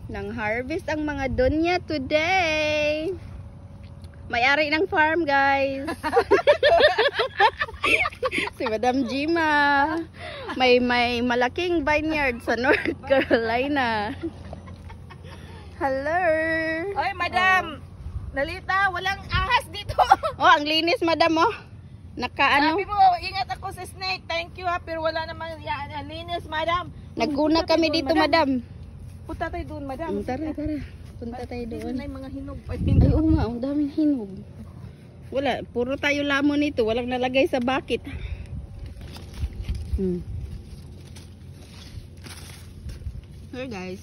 Nang harvest ang mga donya today. May-ari ng farm, guys. Si Madam Jima. May malaking vineyard sa North Carolina. Hello. Oy, Madam. Nalita, walang ahas dito. Oh, ang linis, Madam, oh. Nakaano? Sabi mo, ingat ako sa snake. Thank you ha, pero wala namang yan. Linis, Madam. Naguna kami dito, Madam. Punta tayo doon, Madam. Tara. Punta tayo doon. May mga hinog pa Ay, oo nga, ang daming hinog. Wala, puro tayo lamon nito. Walang nalagay sa bucket. Here, guys.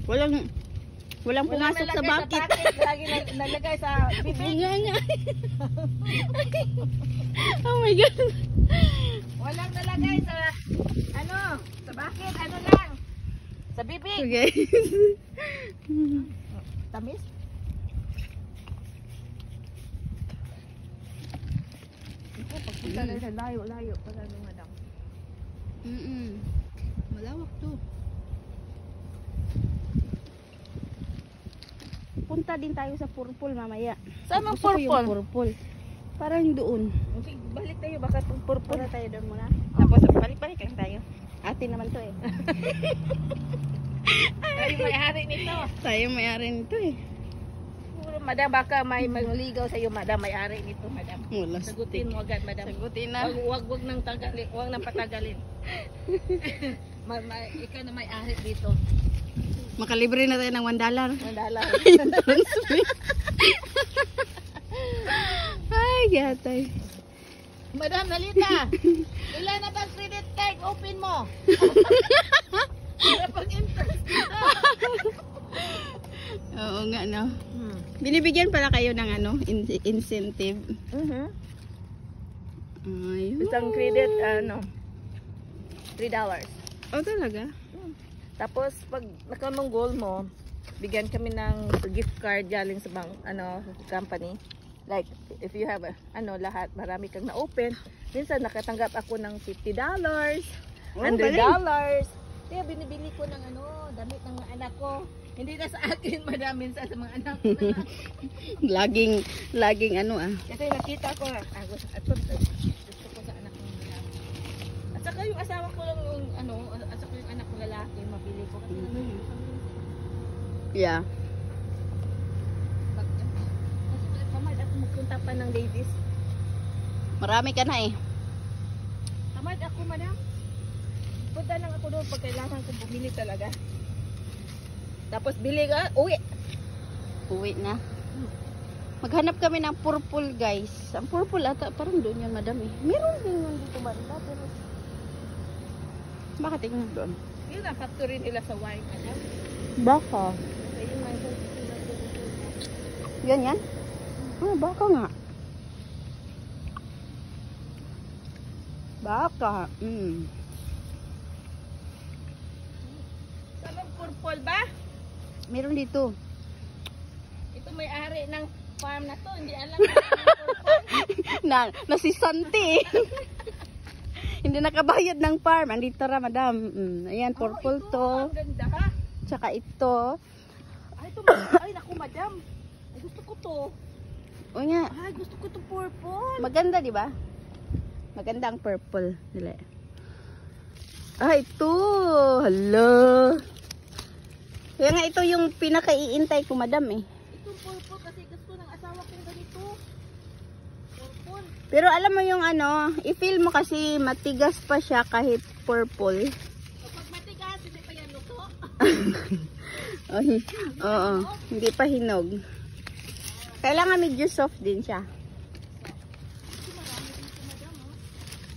Walang pumasok sa bucket. Lagi nalagay sa bibig. Nga. Oh my God. Walang nalagay sa, sa bucket. Ano lang. Sa bibig. Okay. Tamis? Ito, pagpunta na sa layo. Para Madam. Malawak to. Punta din tayo sa purple mamaya. Saan ang Gusto ko yung purple? purple. Parang doon. Okay, balik tayo. Baka itong purple. Punta tayo doon muna. Tapos balik-balik lang tayo. Atin naman to eh. Tayo may-ari nito. Tayo may-ari nito eh. Madam, baka may maligaw sa iyo, Madam. May-ari nito, Madam. Wala. Sagutin mo agad, Madam. Sagutin na. Wag nang tagalin. Wag nang patagalin. Ikaw na may-ari dito. Makalibre na tayo ng $1. Mandala. Ay, gatay. Madam, Nalita. Ilan na bang credit card? Open mo. Para pag-interest dito. Oo nga, no. Binibigyan pala kayo ng incentive. Ay, Isang credit, $3. oh, talaga? Tapos, pag nakamang goal mo, bigyan kami ng gift card galing sa company. Like, if you have lahat, marami kang na-open. Minsan, nakatanggap ako ng $50, $100. Kaya binibili ko ng damit ng mga anak ko. Hindi na sa akin, Madam, minsan sa mga anak ko na lang. laging Kasi nakita ko, gusto ko sa anak ko na. At saka yung asawa ko lang yung, at saka yung anak ko lalaki, mabili ko. Yeah. Tamad ako magpunta pa ng ladies. Marami ka na eh. Tamad ako, Madam. Punta lang ako doon pag kailangan ko bumili talaga. Tapos bili ka, uwi. Uwi na. Maghanap kami ng purple, guys. Ang purple ata, parang doon yun, Madam eh. Meron din yun dito banda, pero baka tingnan doon. Yun ang factory nila sa wine, Madam. Baka. Ayun nga yung Yan? Ah, baka nga. Baka. Saan ang purple ba? Meron dito. Ito may-ari ng farm na to. Hindi alam na purple. Nasisanti. Hindi nakabayad ng farm. Andito ra, Madam. Ayan, purple ito, to. ang ganda ha. Tsaka ito. Ay, naku, Madam. Ay, gusto ko to. O nga. Ay, gusto ko to purple. Maganda, di ba? Maganda ang purple. Dili. Ah, ito. Hello. Kaya nga ito yung pinaka-iintay ko, Madam eh. Ito purple kasi gusto ng asawa ko ganito. Purple. Pero alam mo yung i-feel mo kasi matigas pa siya kahit purple. Kapag matigas, hindi pa yan luto. Oo, hindi pa hinog. Kailangan medyo soft din siya.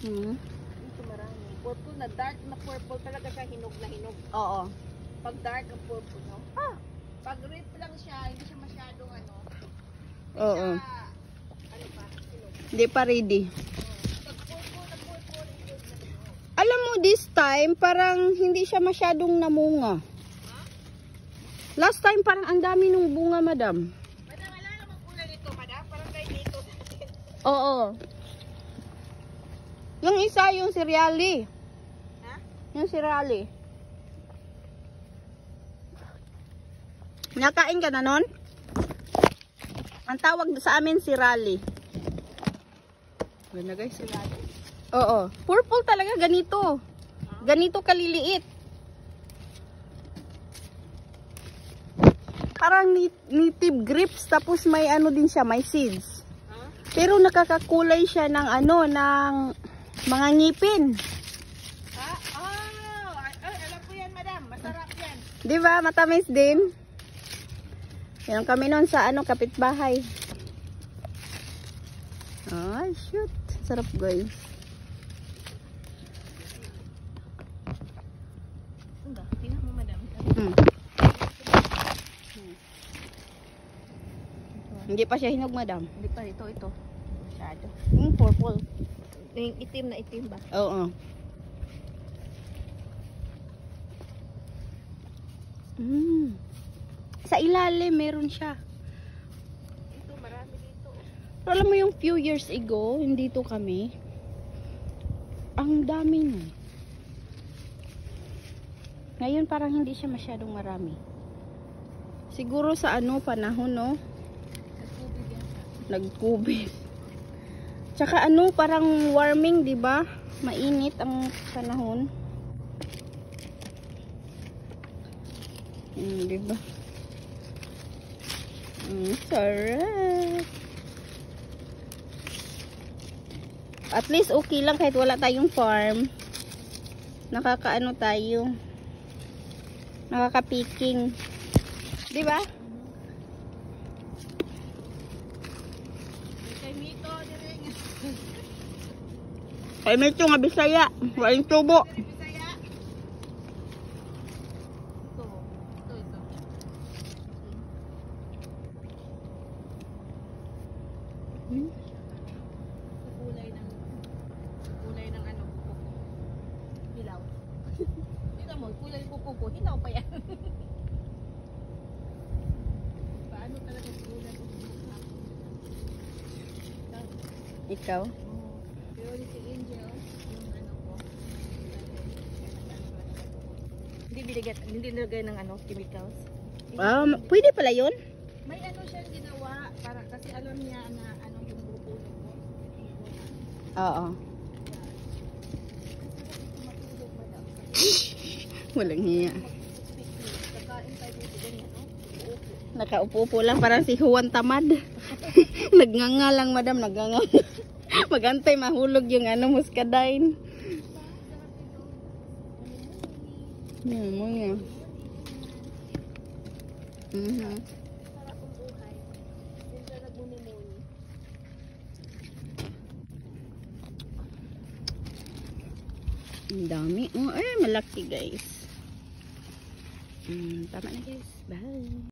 Ito marami. Purple na dark na purple talaga siya, hinog na hinog. Oo. Pag dark ang purple, no? Pag red lang siya, hindi siya masyadong Oo. hinog. Hindi pa ready. Pag purple na purple, hinog na hinog. Alam mo, this time, parang hindi siya masyadong namunga. Last time, parang ang dami nung bunga, Madam. Madam, wala namang kulay nito, Madam. Parang kayo dito. Oo. Yung isa, yung cereally. Ha? Yung cereally. Nakain ka na nun? Ang tawag sa amin si Raleigh. Ganda guys. Oo. Purple talaga. Ganito. Ganito kaliliit. Parang native grapes. Tapos may ano din siya. May seeds. Pero nakakakulay siya ng ano. Ng mga ngipin. Alam ko yan, madam. Masarap yan. Diba? Matamis din. Yan kami nun sa ano, kapitbahay. Ay, shoot. Sarap guys. Tingnan mo, madam. Hindi pa siya hinog, madam. Hindi pa, ito. Masyado. Purple. Yung itim na itim ba? Oo. Sa ilalim, meron siya. Ito, marami dito. Pero alam mo yung few years ago, hindi to kami. Ang dami nun. Ngayon parang hindi siya masyadong marami. Siguro sa ano, panahon, no? Nagkubig yan. Nagkubig. Tsaka ano, parang warming, di ba? Mainit ang panahon. Di ba? Sarap. At least okay lang kahit wala tayong farm. Nakakaano tayo. Nakaka-picking. Di ba? Kay Mito, dire. Kay Mito nga Bisaya. Walang tubo. Bisaya. Ito. Kulay ng ano, kuko. Hilaw. Tingnan mo, kulay ng kuko ko. Hilaw pa yan. Paano talaga kulay ng kuko? Ikaw? Pero si Angel, yung ano ko, hindi nilagay ng ano, chemicals. Pwede pala yun? May ano siyang ginawa para kasi alam niya na ano yung grupo ko. Oo. Walang hiya. Kakain tayo dito ganyan, no? Nakaupo-upo lang parang si Juan Tamad. Nagnganga lang, madam. Nagnganga. Magantay mahulog yung ano, muscadine. Mo niya. Sarap ang buhay. Sila nagmumuni. Ang dami. Oh, malaki guys. Tama na guys. Bye.